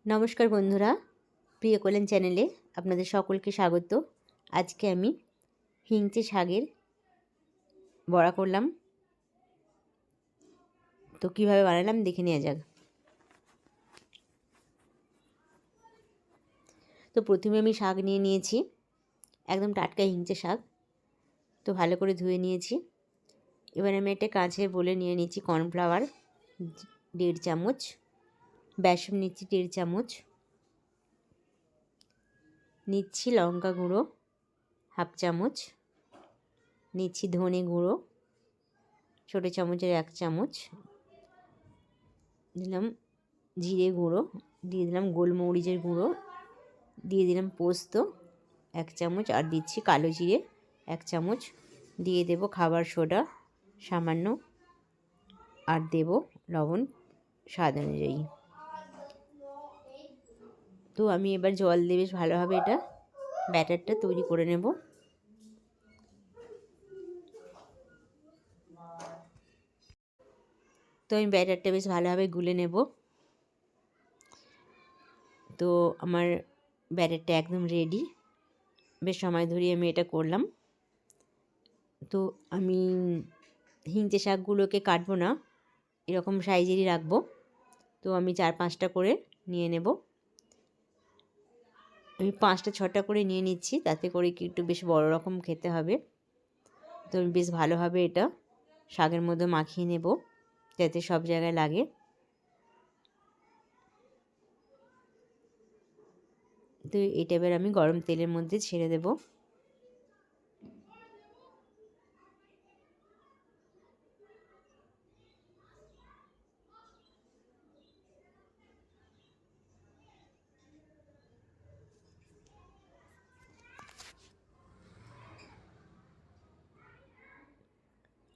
নমস্কার বন্ধুরা, প্রিয় কল্যাণ চ্যানেলে আপনাদের সকলকে স্বাগত। আজকে আমি হিংচে শাকের বড়া করলাম। তো কীভাবে বানালাম দেখে নেওয়া যাক। তো প্রথমে আমি শাক নিয়ে নিয়েছি, একদম টাটকা হিংচে শাক। তো ভালো করে ধুয়ে নিয়েছি। এবার আমি একটা কাঁচের বোলে নিয়ে নিচ্ছি কর্নফ্লাওয়ার 1.5 চামচ, বেসন নিচ্ছি 1.5 চামচ, নিচ্ছি লঙ্কা গুঁড়ো 1/2 চামচ, নিচ্ছি ধনে গুঁড়ো ছোটো চামচের 1 চামচ, দিলাম জিরে গুঁড়ো, দিয়ে দিলাম গোলমরিচের গুঁড়ো, দিয়ে দিলাম পোস্ত 1 চামচ, আর দিচ্ছি কালো জিরে 1 চামচ, দিয়ে দেব খাবার সোডা সামান্য, আর দেব লবণ স্বাদ অনুযায়ী। তো আমি এবার জল দিয়ে বেশ ভালোভাবে এটা ব্যাটারটা তৈরি করে নেব। তো আমি ব্যাটারটা বেশ ভালোভাবে গুলে নেব। তো আমার ব্যাটারটা একদম রেডি। বেশ সময় ধরে আমি এটা করলাম। তো আমি হিংচে শাকগুলোকে কাটবো না, এরকম সাইজেরই রাখবো। তো আমি 4-5টা করে নিয়ে নেব। আমি 5টা-6টা করে নিয়ে নিচ্ছি, তাতে করে কি একটু বেশ বড় রকম খেতে হবে। তো আমি বেশ ভালোভাবে এটা শাকের মধ্যে মাখিয়ে নেব যাতে সব জায়গায় লাগে। তো এটা এবার আমি গরম তেলের মধ্যে ছেড়ে দেব।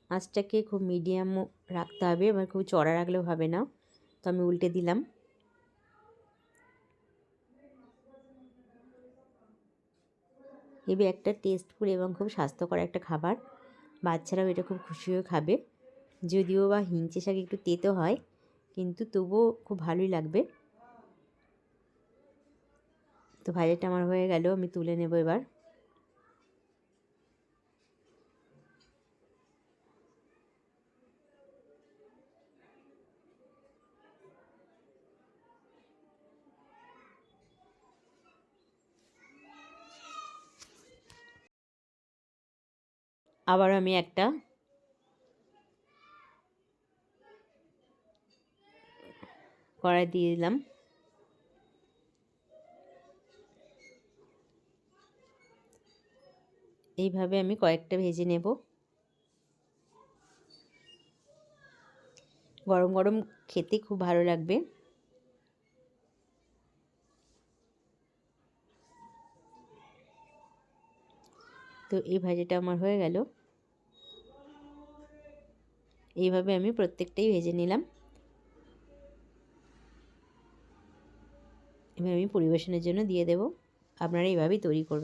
আঁচটাকে খুব মিডিয়াম রাখতে হবে, এবার খুব চড়া রাখলেও হবে না। তো আমি উল্টে দিলাম। এবার একটা টেস্টফুল এবং খুব স্বাস্থ্যকর একটা খাবার, বাচ্চারাও এটা খুব খুশি হয়ে খাবে। যদিও বা হিংচে শাক একটু তেতো হয়, কিন্তু তবুও খুব ভালোই লাগবে। তো ভাজাটা আমার হয়ে গেল, আমি তুলে নেব এবার। আবার আমি একটা কড়াই দিয়ে দিলাম। এইভাবে আমি কয়েকটা ভেজে নেব। গরম গরম খেতে খুব ভালো লাগবে। তো এই ভাজাটা আমার হয়ে গেল। এইভাবে আমি প্রত্যেকটাই ভেজে নিলাম। এবার আমি পরিবেশনের জন্য দিয়ে দেব। আপনারা এইভাবেই তৈরি করবেন।